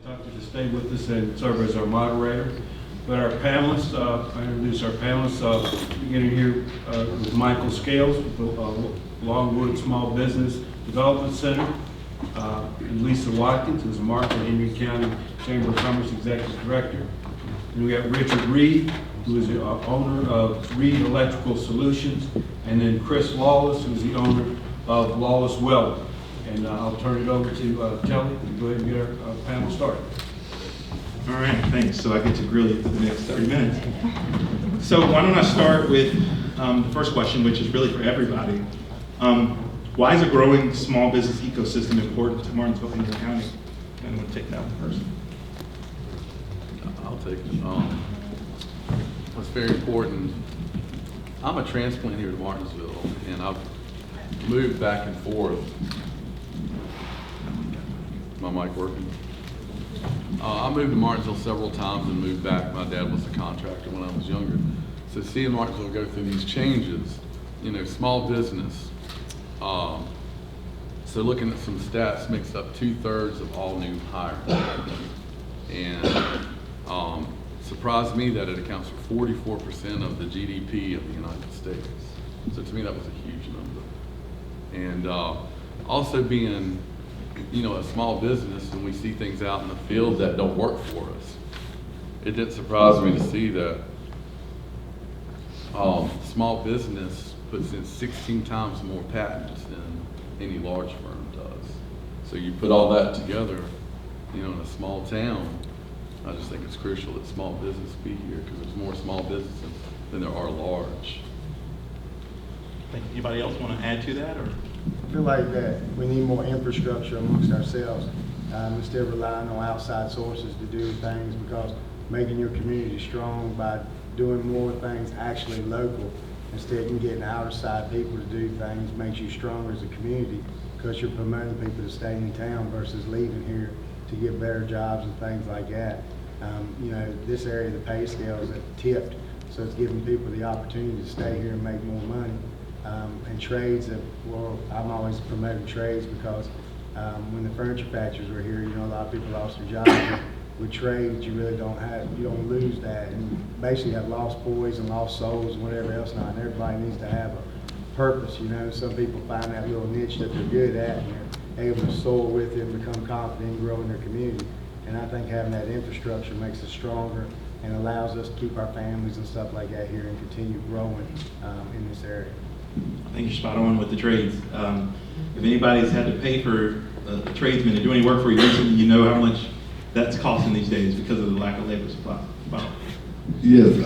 Tucker to stay with us and serve as our moderator. But our panelists, I introduce our panelists, beginning here with Michael Scales, with the Longwood Small Business Development Center, and Lisa Watkins, who's the Martinsville-Henry County Chamber of Commerce Executive Director. And we got Richard Reed, who is the owner of Reed Electrical Solutions, and then Chris Lawless, who's the owner of Lawless Welding. And I'll turn it over to Telly to go ahead and get our panel started. All right, thanks. So I get to grill you for the next 30 minutes. So why don't I start with the first question, which is really for everybody. Why is a growing small business ecosystem important to Martinsville-Henry County? And we'll take that one first. I'll take it. What's very important, I'm a transplant here in Martinsville, and I've moved back and forth. My mic working? I moved to Martinsville several times and moved back. My dad was a contractor when I was younger. So seeing Martinsville go through these changes, you know, small business. So looking at some stats, makes up 2/3 of all new hires. And surprised me that it accounts for 44% of the GDP of the United States. So to me, that was a huge number. And also being, you know, a small business, and we see things out in the field that don't work for us. It didn't surprise me to see that small business puts in 16 times more patents than any large firm does. So you put all that together, you know, in a small town, I just think it's crucial that small business be here because there's more small businesses than there are large. Anybody else want to add to that? Or? I feel like that we need more infrastructure amongst ourselves instead of relying on outside sources to do things, because making your community strong by doing more things actually local instead of getting outside people to do things makes you stronger as a community, because you're promoting people to stay in town versus leaving here to get better jobs and things like that. You know, this area, the pay scale is tipped, so it's giving people the opportunity to stay here and make more money. And trades, well, I'm always promoting trades because when the furniture factories were here, you know, a lot of people lost their jobs. With trades, you really you don't lose that. And you basically have lost boys and lost souls and whatever else not. And everybody needs to have a purpose, you know. Some people find that little niche that they're good at and they're able to soar with it and become confident and grow in their community. And I think having that infrastructure makes us stronger and allows us to keep our families and stuff like that here and continue growing in this area. I think you're spot on with the trades. If anybody's had to pay for a tradesman to do any work for you recently, you know how much that's costing these days because of the lack of labor supply. Wow. Yes,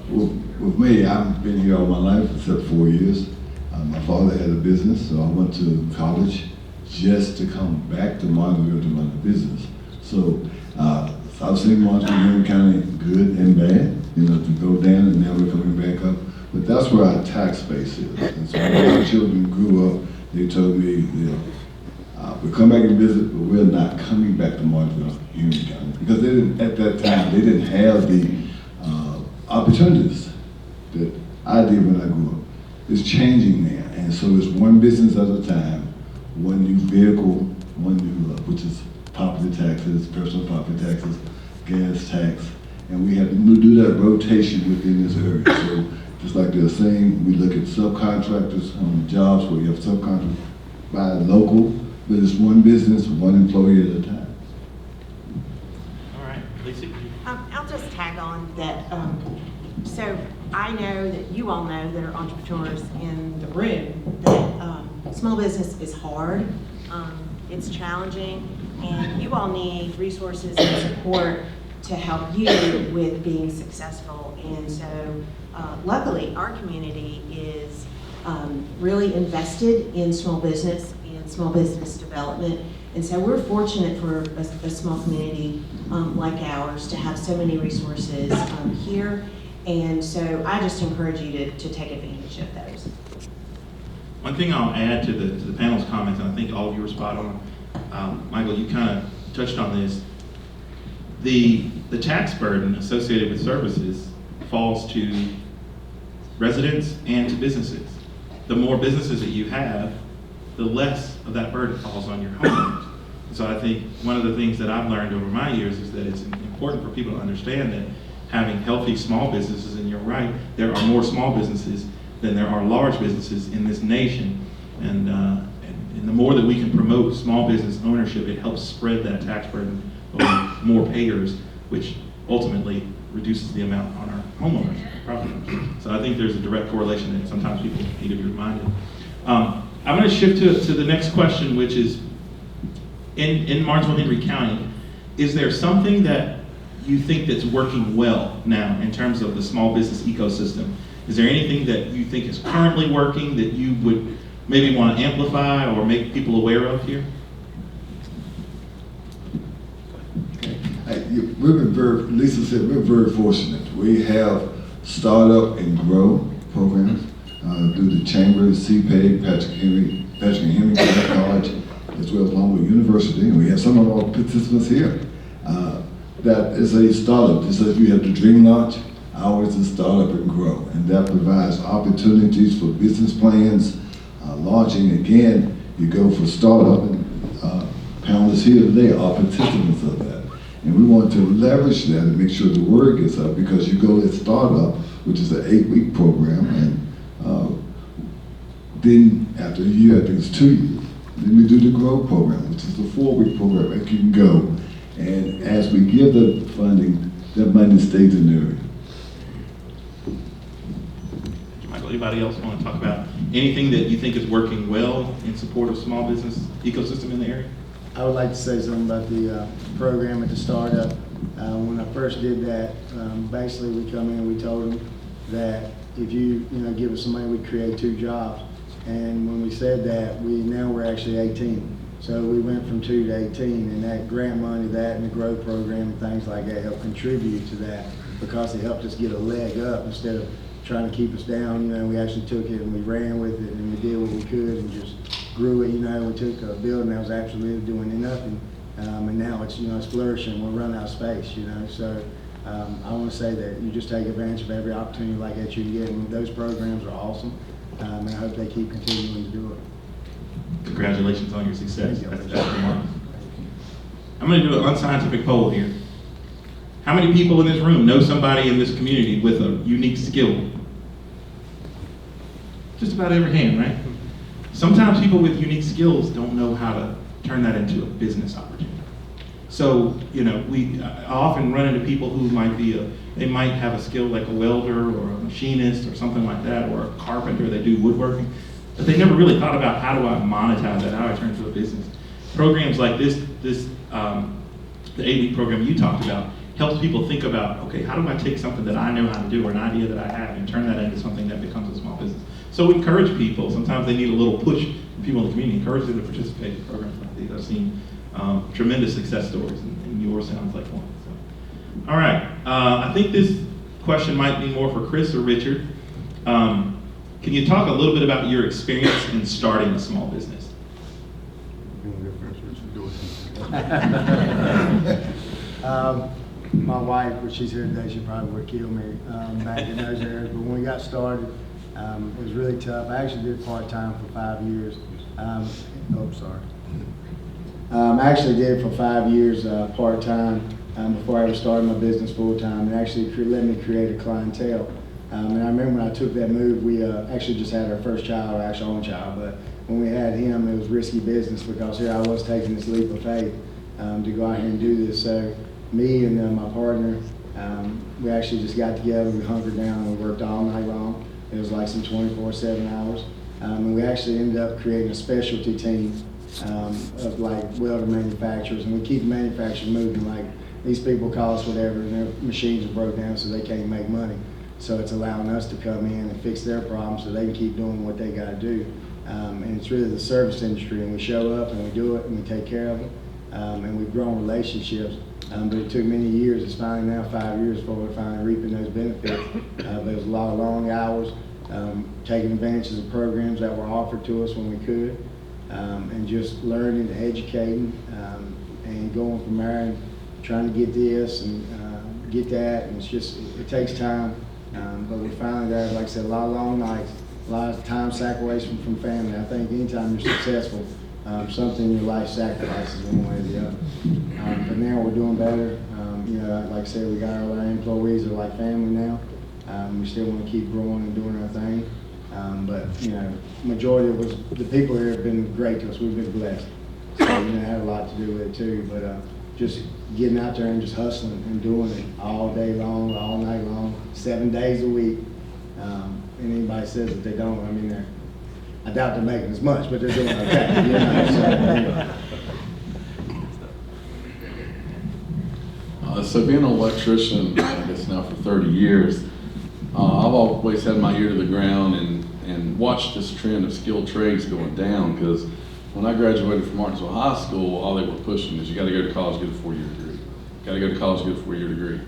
with me, I've been here all my life except 4 years. My father had a business, so I went to college just to come back to Martinsville to run the business. So I've seen Martinsville-Henry County good and bad, you know, to go down and now we're coming back up. But that's where our tax base is. And so when our children grew up, they told me, you know, we'll come back and visit, but we're not coming back to Martinsville-Henry County. Because they didn't, at that time, they didn't have the opportunities that I did when I grew up. It's changing now. And so it's one business at a time, one new vehicle, one new, which is property taxes, personal property taxes, gas tax. And we have to do that rotation within this area. So just like they're saying, we look at subcontractors on jobs where you have subcontractors by local, but it's one business, one employee at a time. All right, Lisa. I'll just tag on that. So I know that you all know that are entrepreneurs in the room that small business is hard, it's challenging, and you all need resources and support to help you with being successful. And so luckily our community is really invested in small business and small business development. And so we're fortunate for a small community like ours to have so many resources here. And so I just encourage you to take advantage of those. One thing I'll add to the panel's comments, and I think all of you were spot on. Michael, you kind of touched on this. The tax burden associated with services falls to residents and to businesses. The more businesses that you have, the less of that burden falls on your homeowners. So I think one of the things that I've learned over my years is that it's important for people to understand that having healthy small businesses, and you're right, there are more small businesses than there are large businesses in this nation. And the more that we can promote small business ownership, it helps spread that tax burden over more payers, which ultimately reduces the amount on our homeowners, property owners. So I think there's a direct correlation that sometimes people need to be reminded. I'm going to shift to the next question, which is, in Martinsville-Henry County, is there something that you think that's working well now in terms of the small business ecosystem? Is there anything that you think is currently working that you would maybe want to amplify or make people aware of here? We've been Lisa said, we're very fortunate. We have startup and grow programs through the Chamber, CPEG, Patrick and Henry College, as well as Longwood University, and we have some of our participants here. That is a startup. Just as you have the Dream Launch, ours is startup and grow, and that provides opportunities for business plans, launching. Again, you go for startup, and panelists here today are participants of that. And we want to leverage that and make sure the word gets up, because you go to startup, which is an 8-week program, and then after a year, I think it's 2 years, then we do the grow program, which is a 4-week program that you can go. And as we give the funding, that money stays in the area. Michael, anybody else want to talk about anything that you think is working well in support of small business ecosystem in the area? I would like to say something about the program at the startup. When I first did that, basically we come in, we told them that if you give us some money, we'd create 2 jobs. And when we said that, now we're actually 18. So we went from 2 to 18, and that grant money, that and the growth program and things like that helped contribute to that, because it helped us get a leg up instead of trying to keep us down. We actually took it and we ran with it, and we did what we could and just grew it. We took a building that was absolutely doing nothing, and now it's it's flourishing. We're running out of space. So I want to say that you just take advantage of every opportunity like that you can get, and those programs are awesome, and I hope they keep continuing to do it. Congratulations on your success. Thank you. That's remarkable. I'm going to do an unscientific poll here. How many people in this room know somebody in this community with a unique skill? Just about every hand, right? Sometimes people with unique skills don't know how to turn that into a business opportunity. So, I often run into people who they might have a skill like a welder or a machinist or something like that, or a carpenter, they do woodworking, but they never really thought about, how do I monetize that, how do I turn it into a business? Programs like the 8-week program you talked about helps people think about, okay, how do I take something that I know how to do, or an idea that I have, and turn that into something that becomes a small business? So encourage people. Sometimes they need a little push from people in the community. Encourage them to participate in programs like these. I've seen tremendous success stories, and yours sounds like one. So, all right, I think this question might be more for Chris or Richard. Can you talk a little bit about your experience in starting a small business? My wife, which she's here today, she probably would kill me back in those areas. But when we got started, it was really tough. I actually did part-time for 5 years. I actually did it for 5 years part-time before I ever started my business full-time, and actually let me create a clientele. And I remember when I took that move, we actually just had our first child, our actual own child, but when we had him, it was risky business, because here I was taking this leap of faith to go out here and do this. So me and my partner, we actually just got together, we hunkered down, and we worked all night long. It was like some 24/7 hours. And we actually ended up creating a specialty team of like welder manufacturers, and we keep the manufacturers moving. Like, these people call us whatever, and their machines are broke down, so they can't make money. So it's allowing us to come in and fix their problems so they can keep doing what they got to do. And it's really the service industry, and we show up and we do it and we take care of it. And we've grown relationships. But it took many years. It's finally now 5 years before we're finally reaping those benefits. There was a lot of long hours, taking advantage of programs that were offered to us when we could, and just learning, educating, and going from there and trying to get this and get that. And it takes time. But we finally there, like I said, a lot of long nights, a lot of time sacrifice from family. I think anytime you're successful, something in your life sacrifices one way or the other. But now we're doing better. You know, like I said, we got all our employees are like family now. We still want to keep growing and doing our thing. But, you know, majority of us, the people here have been great to us. We've been blessed. So, you know, had a lot to do with it too. But just getting out there and just hustling and doing it all day long, all night long, 7 days a week. And anybody says that they don't, I mean, I doubt they're making as much, but they're doing okay. You know, so, anyway. So being an electrician, I guess now for 30 years, I've always had my ear to the ground and watched this trend of skilled trades going down, because when I graduated from Martinsville High School, all they were pushing is you got to go to college, get a 4-year degree. Got to go to college, get a 4-year degree.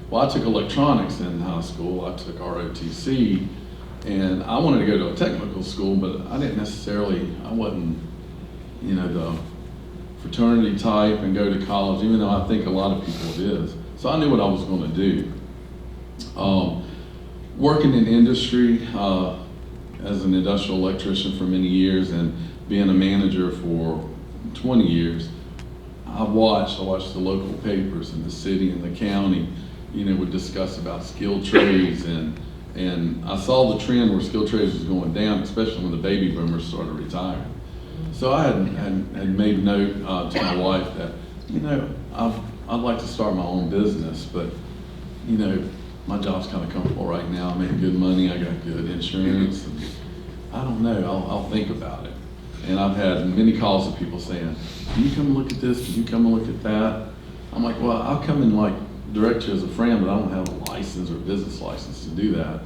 Well, I took electronics in high school. I took ROTC, and I wanted to go to a technical school, but I didn't necessarily, I wasn't, you know, the fraternity type and go to college, even though I think a lot of people is. So I knew what I was going to do. Working in industry as an industrial electrician for many years and being a manager for 20 years, I watched the local papers in the city and the county, you know, would discuss about skilled trades, and I saw the trend where skilled trades was going down, especially when the baby boomers started retiring. So I had made note to my wife that, you know, I'd like to start my own business, but, you know, my job's kind of comfortable right now. I make good money, I got good insurance, and I don't know, I'll think about it. And I've had many calls of people saying, can you come look at this, can you come and look at that? I'm like, well, I'll come and like direct you as a friend, but I don't have a license or business license to do that.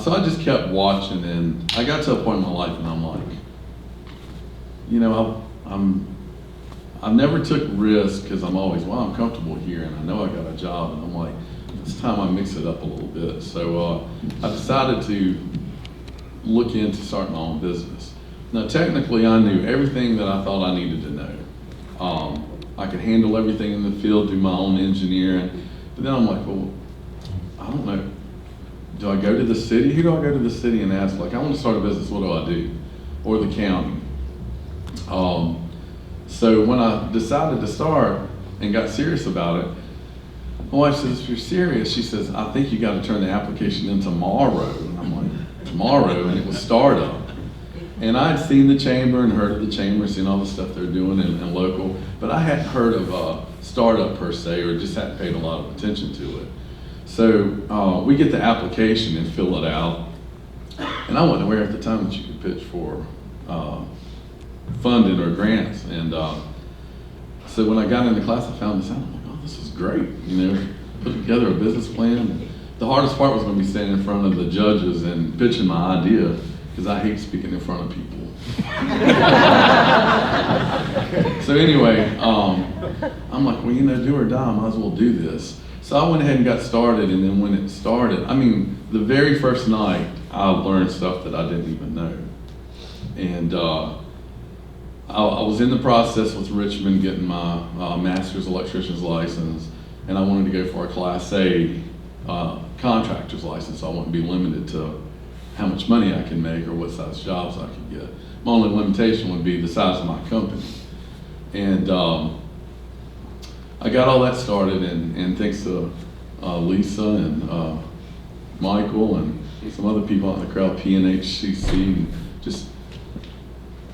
So I just kept watching, and I got to a point in my life and I'm like, you know, I never took risks because I'm always, well, I'm comfortable here and I know I got a job, and I'm like, it's time I mix it up a little bit. So I decided to look into starting my own business. Now, technically, I knew everything that I thought I needed to know. I could handle everything in the field, do my own engineering, but then I'm like, well, I don't know. Do I go to the city? Who do I go to the city and ask, like, I want to start a business, what do I do? Or the county. So when I decided to start and got serious about it, my wife says, if you're serious, she says, I think you got to turn the application in tomorrow. And I'm like, tomorrow? And it was startup. And I'd seen the chamber and heard of the chamber, seen all the stuff they're doing in local, but I hadn't heard of startup per se, or just hadn't paid a lot of attention to it. So we get the application and fill it out. And I wasn't aware at the time that you could pitch for funding or grants. And so when I got into class, I found this out. I'm like, oh, this is great. You know, put together a business plan. The hardest part was going to be standing in front of the judges and pitching my idea, because I hate speaking in front of people. So anyway, I'm like, well, you know, do or die, I might as well do this. So I went ahead and got started, and then when it started, I mean, the very first night, I learned stuff that I didn't even know. And I was in the process with Richmond getting my master's electrician's license, and I wanted to go for a Class A contractor's license, so I wouldn't be limited to how much money I can make or what size jobs I could get. My only limitation would be the size of my company. And I got all that started, and thanks to Lisa and Michael and some other people out in the crowd, MHC, and just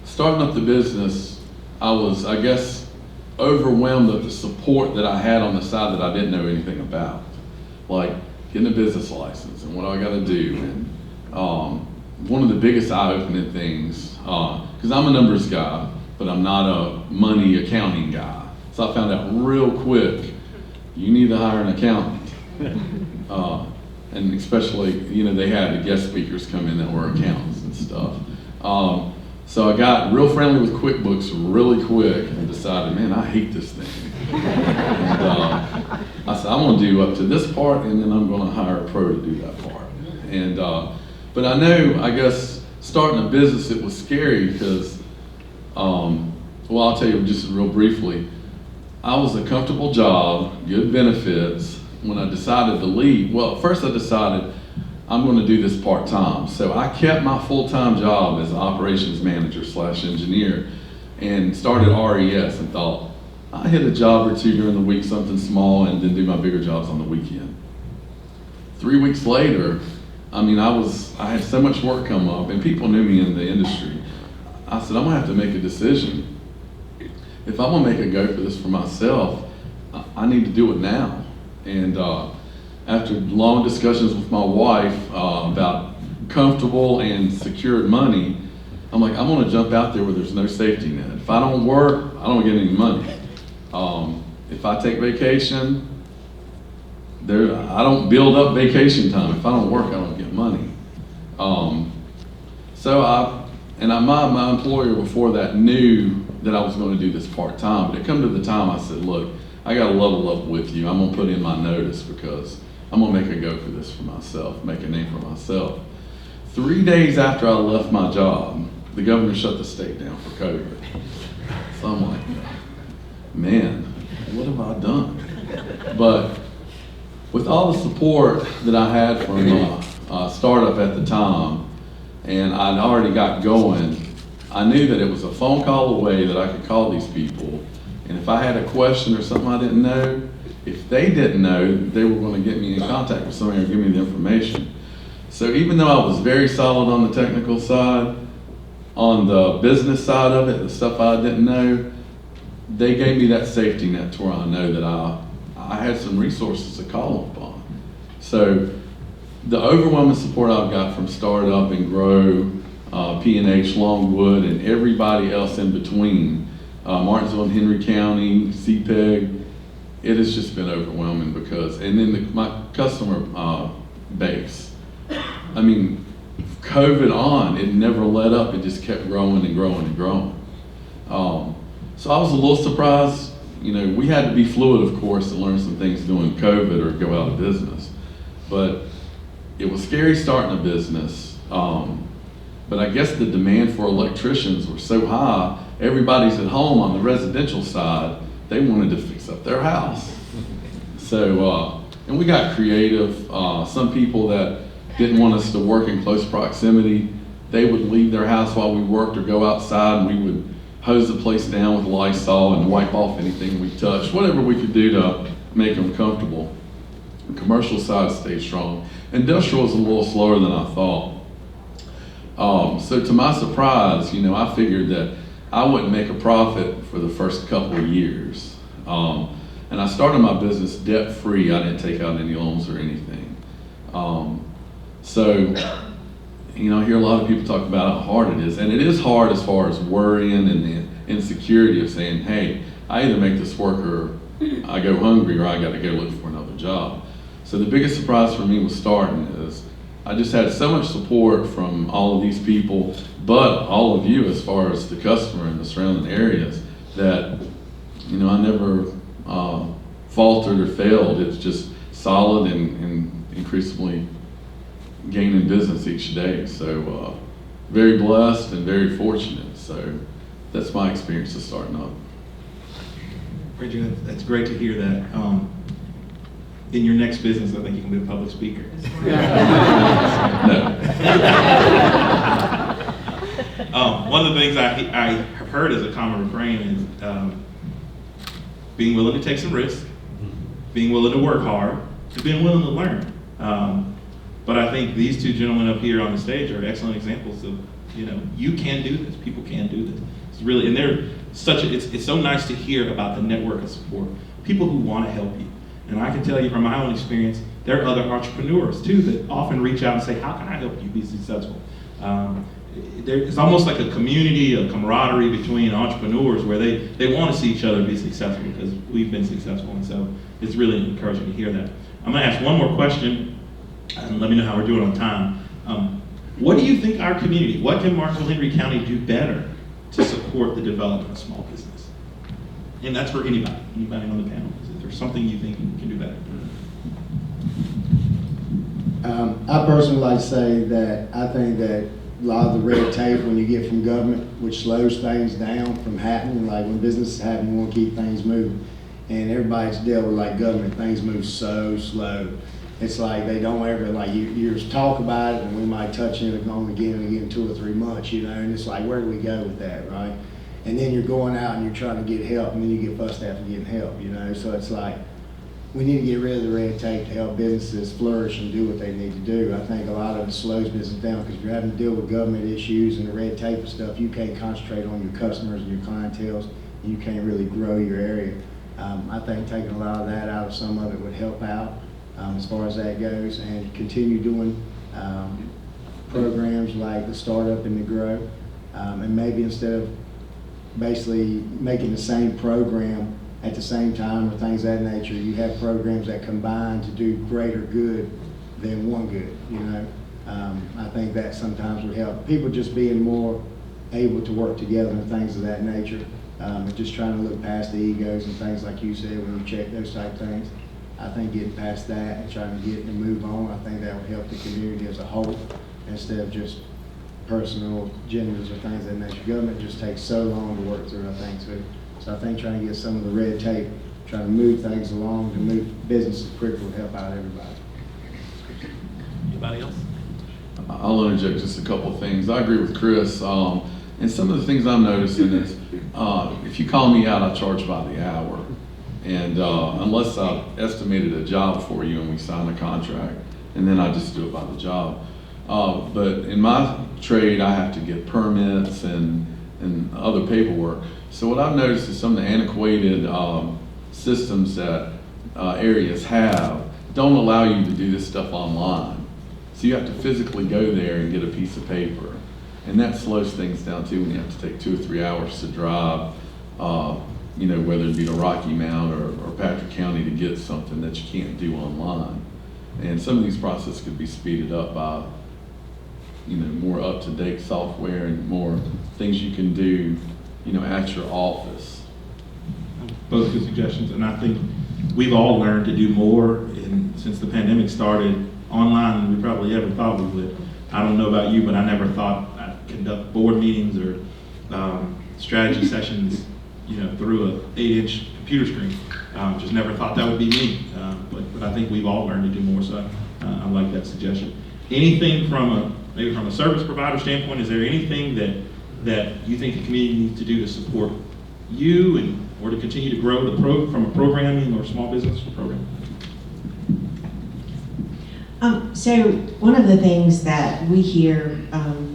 starting up the business, I was, I guess, overwhelmed at the support that I had on the side that I didn't know anything about. Like getting a business license and what do I got to do. And one of the biggest eye-opening things, because I'm a numbers guy, but I'm not a money accounting guy. So I found out real quick, you need to hire an accountant. And especially, you know, they had the guest speakers come in that were accountants and stuff. So I got real friendly with QuickBooks really quick and decided, man, I hate this thing. And I said, I'm gonna do up to this part, and then I'm gonna hire a pro to do that part. And but I know, I guess, starting a business, it was scary because, well, I'll tell you just real briefly, I was a comfortable job, good benefits. When I decided to leave, well, first I decided I'm going to do this part-time. So I kept my full-time job as operations manager / engineer, and started RES and thought, I hit a job or two during the week, something small, and then do my bigger jobs on the weekend. 3 weeks later, I mean, I had so much work come up, and people knew me in the industry. I said, I'm gonna have to make a decision. If I'm gonna make a go for this for myself, I need to do it now. And after long discussions with my wife about comfortable and secured money, I'm like, I'm gonna jump out there where there's no safety net. If I don't work, I don't get any money. If I take vacation, I don't build up vacation time. If I don't work, I don't get money. My employer before that knew that I was going to do this part-time, but it come to the time I said, look, I got to level up with you. I'm going to put in my notice because I'm going to make a go for this for myself, make a name for myself. 3 days after I left my job, the governor shut the state down for COVID. So I'm like, man, what have I done? But with all the support that I had from a startup at the time, and I'd already got going, I knew that it was a phone call away that I could call these people. And if I had a question or something I didn't know, if they didn't know, they were going to get me in contact with somebody or give me the information. So even though I was very solid on the technical side, on the business side of it, the stuff I didn't know, they gave me that safety net to where I know that I had some resources to call upon. So the overwhelming support I've got from Startup and Grow, P&H, Longwood, and everybody else in between, Martinsville-Henry County, CPEG, it has just been overwhelming because, and then my customer base, I mean, COVID on, it never let up, it just kept growing and growing and growing. So I was a little surprised. You know, we had to be fluid, of course, to learn some things doing COVID or go out of business. But it was scary starting a business. But I guess the demand for electricians was so high, everybody's at home on the residential side, they wanted to fix up their house. So, and we got creative. Some people that didn't want us to work in close proximity, they would leave their house while we worked or go outside, and we would hose the place down with Lysol and wipe off anything we touched, whatever we could do to make them comfortable. The commercial side stayed strong. Industrial was a little slower than I thought. So to my surprise, you know, I figured that I wouldn't make a profit for the first couple of years. And I started my business debt-free. I didn't take out any loans or anything. So, you know, I hear a lot of people talk about how hard it is. And it is hard as far as worrying and the insecurity of saying, hey, I either make this work or I go hungry or I got to go look for another job. So the biggest surprise for me was starting is I just had so much support from all of these people, but all of you as far as the customer and the surrounding areas that, you know, I never faltered or failed. It's just solid and increasingly gaining business each day. So very blessed and very fortunate. So that's my experience of starting up. Bridget, that's great to hear that. In your next business, I think you can be a public speaker. No. One of the things I have heard as a common refrain is being willing to take some risks, being willing to work hard, and being willing to learn. But I think these two gentlemen up here on the stage are excellent examples of, you know, you can do this, people can do this. It's really, and they're such a, it's so nice to hear about the network of support, people who want to help you. And I can tell you from my own experience, there are other entrepreneurs too that often reach out and say, how can I help you be successful? It's almost like a community, a camaraderie between entrepreneurs where they want to see each other be successful because we've been successful. And so it's really encouraging to hear that. I'm going to ask one more question and let me know how we're doing on time. What do you think our community, what can Martinsville-Henry County do better to support the development of small business? And that's for anybody on the panel. Is there something you think we can do better? I personally like to say that I think that a lot of the red tape when you get from government, which slows things down from happening, like when businesses happen, we want to keep things moving. And everybody's dealt with like government, things move so slow. It's like they don't ever, like you just talk about it and we might touch it on again and again 2 or 3 months, you know, and it's like, where do we go with that, right? and then you're going out and you're trying to get help, and then you get fussed after getting help, you know? So it's like, we need to get rid of the red tape to help businesses flourish and do what they need to do. I think a lot of it slows business down because if you're having to deal with government issues and the red tape and stuff, you can't concentrate on your customers and your clientele, and you can't really grow your area. I think taking a lot of that out of some of it would help out as far as that goes, and continue doing programs like the Startup and the Grow, and maybe instead of basically making the same program at the same time or things of that nature, you have programs that combine to do greater good than one good, you know. I think that sometimes would help. People just being more able to work together and things of that nature, and just trying to look past the egos and things like you said when you check those type things. I think getting past that and trying to get and move on, I think that would help the community as a whole instead of just personal agendas or things of that nature. Government just takes so long to work through, I think, too. So I think trying to get some of the red tape, trying to move things along, to move businesses quicker will help out everybody. Anybody else? I'll interject just a couple of things. I agree with Chris. And some of the things I'm noticing is if you call me out, I charge by the hour. And unless I've estimated a job for you and we sign a contract, and then I just do it by the job. But in my trade, I have to get permits and other paperwork. So what I've noticed is some of the antiquated systems that areas have don't allow you to do this stuff online. So you have to physically go there and get a piece of paper. And that slows things down too when you have to take 2 or 3 hours to drive, you know, whether it be to Rocky Mount or Patrick County to get something that you can't do online. And some of these processes could be speeded up by, you know, more up-to-date software and more things you can do, you know, at your office. Both good suggestions, and I think we've all learned to do more since the pandemic started online than we probably ever thought we would. I don't know about you, but I never thought I'd conduct board meetings or strategy sessions, you know, through an 8-inch computer screen. Just never thought that would be me. But I think we've all learned to do more, so I like that suggestion. Anything maybe from a service provider standpoint, is there anything that you think the community needs to do to support you or to continue to grow from a programming or small business program? So one of the things that we hear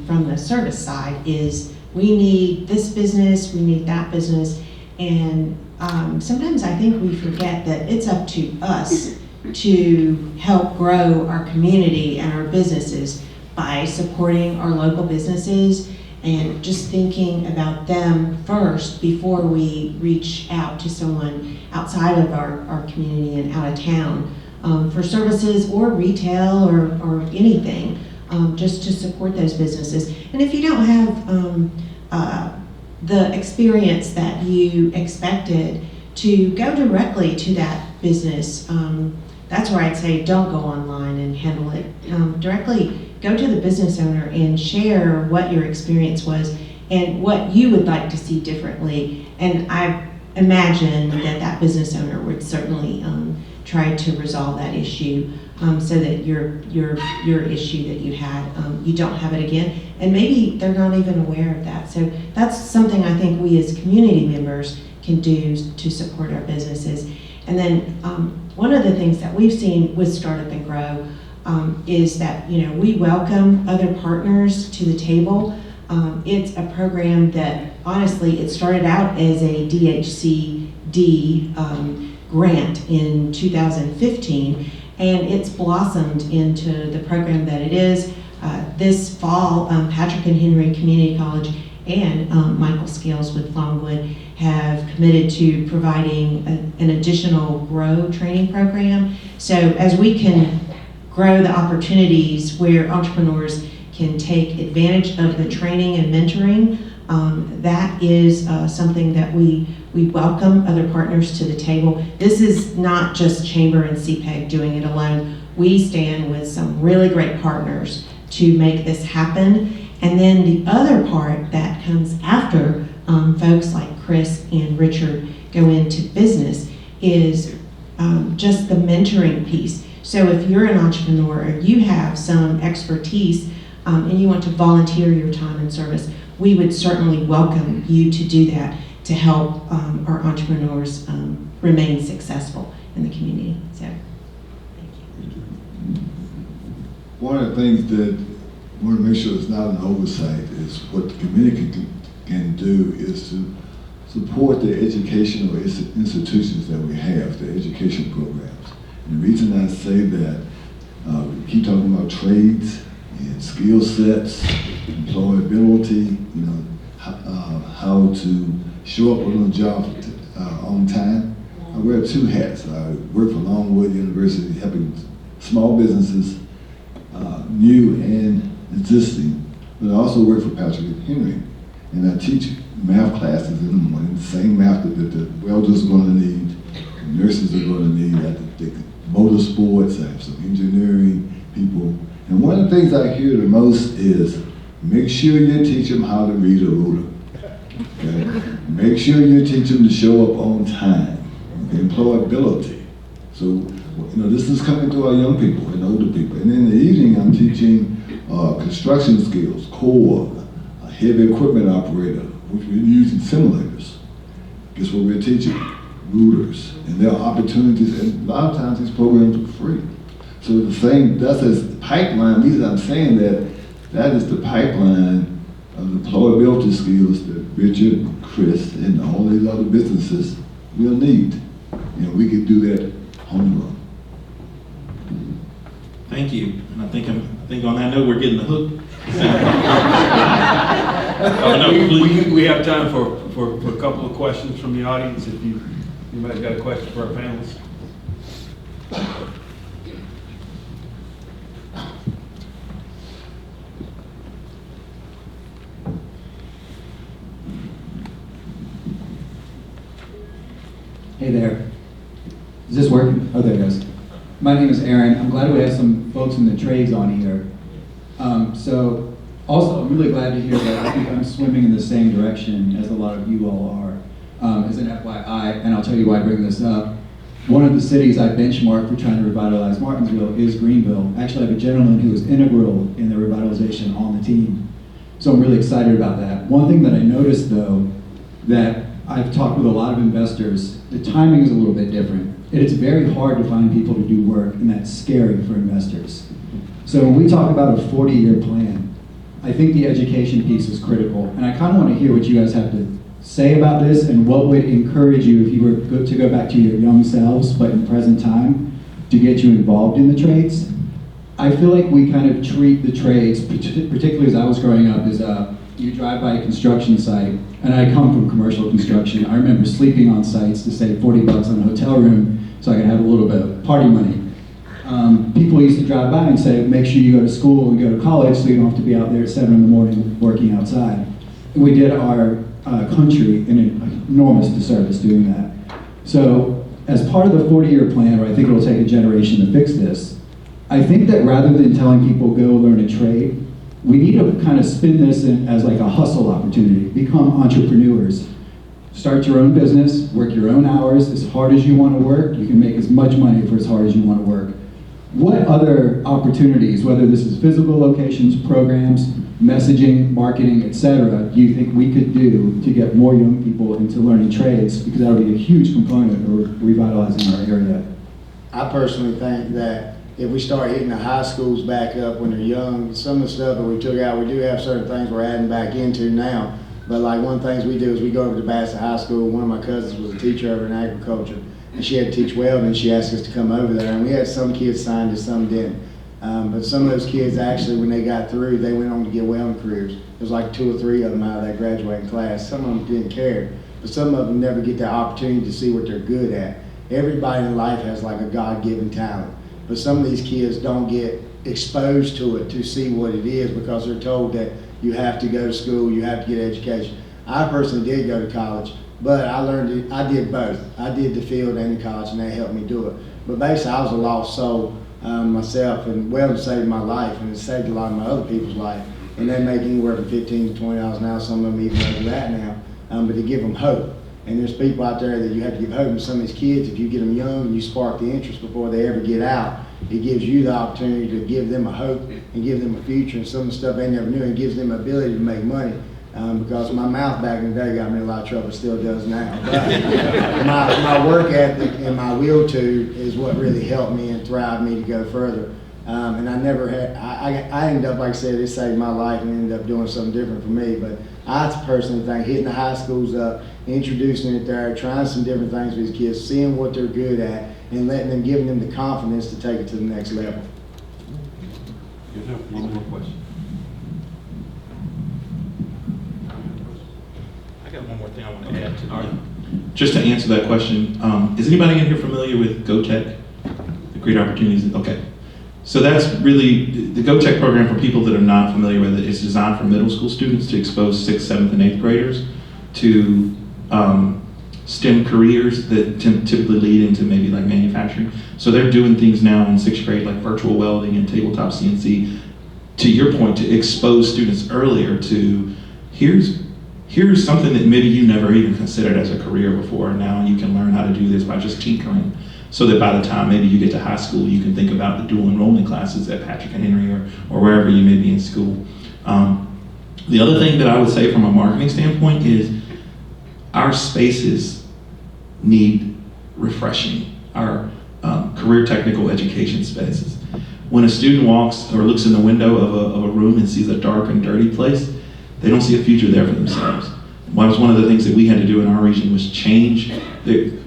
from the service side is we need this business, we need that business, and sometimes I think we forget that it's up to us to help grow our community and our businesses by supporting our local businesses and just thinking about them first before we reach out to someone outside of our community and out of town for services or retail or anything, just to support those businesses. And if you don't have the experience that you expected, to go directly to that business, that's where I'd say don't go online and handle it. Directly go to the business owner and share what your experience was and what you would like to see differently. And I imagine that business owner would certainly try to resolve that issue so that your issue that you had, you don't have it again. And maybe they're not even aware of that. So that's something I think we as community members can do to support our businesses. And then one of the things that we've seen with Startup and Grow is that, you know, we welcome other partners to the table. It's a program that honestly, it started out as a DHCD grant in 2015, and it's blossomed into the program that it is. This fall, Patrick and Henry Community College and Michael Scales with Longwood have committed to providing an additional Grow training program. So as we can grow the opportunities where entrepreneurs can take advantage of the training and mentoring, that is something that we welcome other partners to the table. This is not just Chamber and CPEG doing it alone. We stand with some really great partners to make this happen. And then the other part that comes after folks like Chris and Richard go into business is just the mentoring piece. So if you're an entrepreneur, or you have some expertise and you want to volunteer your time and service, we would certainly welcome you to do that to help our entrepreneurs remain successful in the community. So, thank you. One of the things that I want to make sure it's not an oversight is what the community can do is to support the educational institutions that we have, the education programs. And the reason I say that, we keep talking about trades and skill sets, employability, you know, how to show up on a job on time. I wear two hats. I work for Longwood University helping small businesses, new and existing, but I also work for Patrick-Henry, and I teach math classes in the morning, the same math that the welders are going to need, the nurses are going to need, the motorsports, I have some engineering people. And one of the things I hear the most is, make sure you teach them how to read a ruler. Okay? Make sure you teach them to show up on time. Okay? Employability. So, you know, this is coming to our young people and older people. And in the evening, I'm teaching construction skills, core, a heavy equipment operator, which we're using simulators. Guess what we're teaching? Rulers. And there are opportunities, and a lot of times these programs are free. So the same, that's as pipeline, the reason I'm saying that is the pipeline of the employability skills that Richard, Chris, and all these other businesses will need. And we can do that homegrown. Thank you. And I think on that note, we're getting the hook. Oh, no, We have time for a couple of questions from the audience. If anybody's got a question for our panelists. Hey there. Is this working? Oh, there it goes. My name is Aaron. I'm glad we have some folks in the trades on here. So, also, I'm really glad to hear that I think I'm swimming in the same direction as a lot of you all are. As an FYI, and I'll tell you why I bring this up. One of the cities I benchmarked for trying to revitalize Martinsville is Greenville. Actually, I have a gentleman who was integral in the revitalization on the team. So I'm really excited about that. One thing that I noticed, though, that I've talked with a lot of investors, the timing is a little bit different. It's very hard to find people to do work, and that's scary for investors. So when we talk about a 40-year plan, I think the education piece is critical, and I kind of want to hear what you guys have to say about this and what would encourage you if you were to go back to your young selves, but in present time, to get you involved in the trades. I feel like we kind of treat the trades, particularly as I was growing up, as you drive by a construction site, and I come from commercial construction. I remember sleeping on sites to save 40 bucks on a hotel room so I could have a little bit of party money. People used to drive by and say, make sure you go to school and go to college so you don't have to be out there at 7 in the morning working outside. And we did our country an enormous disservice doing that. So as part of the 40-year plan, where I think it will take a generation to fix this, I think that rather than telling people go learn a trade, we need to kind of spin this in as like a hustle opportunity. Become entrepreneurs. Start your own business, work your own hours, as hard as you want to work. You can make as much money for as hard as you want to work. What other opportunities, whether this is physical locations, programs, messaging, marketing, etc., do you think we could do to get more young people into learning trades? Because that would be a huge component of revitalizing our area. I personally think that if we start hitting the high schools back up when they're young, some of the stuff that we took out, we do have certain things we're adding back into now. But like one of the things we do is we go over to Bassett High School. One of my cousins was a teacher over in agriculture, and she had to teach welding, and she asked us to come over there. And we had some kids signed and some didn't. But some of those kids actually, when they got through, they went on to get welding careers. There was like 2 or 3 of them out of that graduating class. Some of them didn't care, but some of them never get the opportunity to see what they're good at. Everybody in life has like a God-given talent, but some of these kids don't get exposed to it to see what it is because they're told that you have to go to school, you have to get education. I personally did go to college, but I did both. I did the field and the college, and that helped me do it. But basically, I was a lost soul myself, and welding saved my life, and it saved a lot of my other people's life. And they make anywhere from $15 to $20 an hour, some of them even over that now, but to give them hope. And there's people out there that you have to give hope. And some of these kids, if you get them young and you spark the interest before they ever get out, it gives you the opportunity to give them a hope and give them a future and some of the stuff they never knew, and gives them ability to make money. because my mouth back in the day got me in a lot of trouble, still does now. But my work ethic and my will to is what really helped me and thrived me to go further. And I never had, I ended up, like I said, it saved my life and ended up doing something different for me. But I personally think hitting the high schools up, introducing it there, trying some different things with these kids, seeing what they're good at, and letting them, giving them the confidence to take it to the next level. You have one more question. I got one more thing I want to add to that. Just to answer that question, is anybody in here familiar with GoTech? The Great Opportunities? Okay. So that's really, the GoTech program, for people that are not familiar with it, is designed for middle school students to expose 6th, 7th, and 8th graders to STEM careers that typically lead into maybe like manufacturing. So they're doing things now in 6th grade like virtual welding and tabletop CNC, to your point, to expose students earlier to here's something that maybe you never even considered as a career before. Now you can learn how to do this by just tinkering, so that by the time maybe you get to high school, you can think about the dual enrollment classes at Patrick and Henry or wherever you may be in school. The other thing that I would say from a marketing standpoint is our spaces need refreshing, our career technical education spaces. When a student walks or looks in the window of a room and sees a dark and dirty place, they don't see a future there for themselves. That was one of the things that we had to do in our region, was change.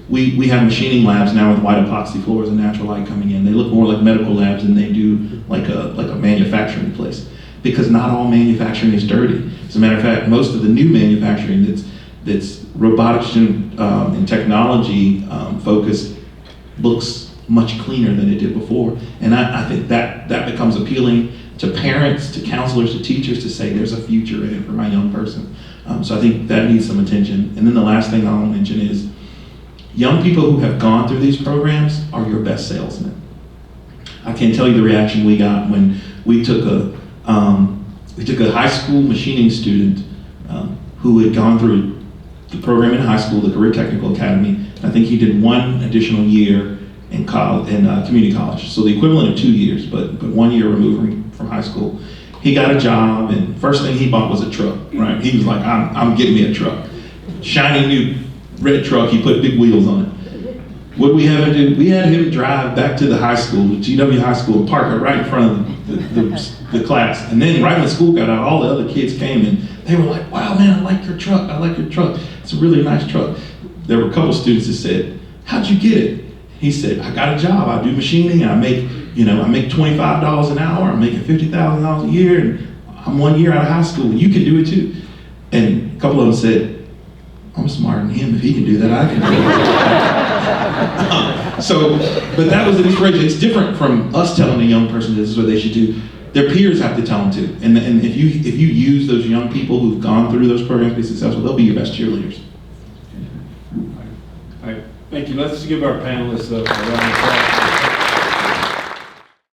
We have machining labs now with white epoxy floors and natural light coming in. They look more like medical labs than they do like a manufacturing place, because not all manufacturing is dirty. As a matter of fact, most of the new manufacturing that's robotics and technology focused looks much cleaner than it did before. And I think that becomes appealing to parents, to counselors, to teachers, to say there's a future in it for my young person. So I think that needs some attention. And then the last thing I'll mention is young people who have gone through these programs are your best salesmen. I can't tell you the reaction we got when we took a high school machining student who had gone through the program in high school, the Career Technical Academy. I think he did one additional year in community college, so the equivalent of 2 years, but 1 year removed from high school. He got a job, and first thing he bought was a truck, right? He was like, I'm getting me a truck. Shiny new red truck, he put big wheels on it. What did we have him do? We had him drive back to the high school, GW High School, and park it right in front of the class. And then right when school got out, all the other kids came and they were like, wow, man, I like your truck. I like your truck. It's a really nice truck. There were a couple students that said, how'd you get it? He said, I got a job. I do machining. I make $25 an hour. I'm making $50,000 a year, and I'm 1 year out of high school. And you can do it too. And a couple of them said, I'm smarter than him. If he can do that, I can do it. But that was an inspiration. It's different from us telling a young person this is what they should do. Their peers have to tell them to. And if you use those young people who've gone through those programs to be successful, they'll be your best cheerleaders. All right. Thank you. Let's give our panelists a round of applause.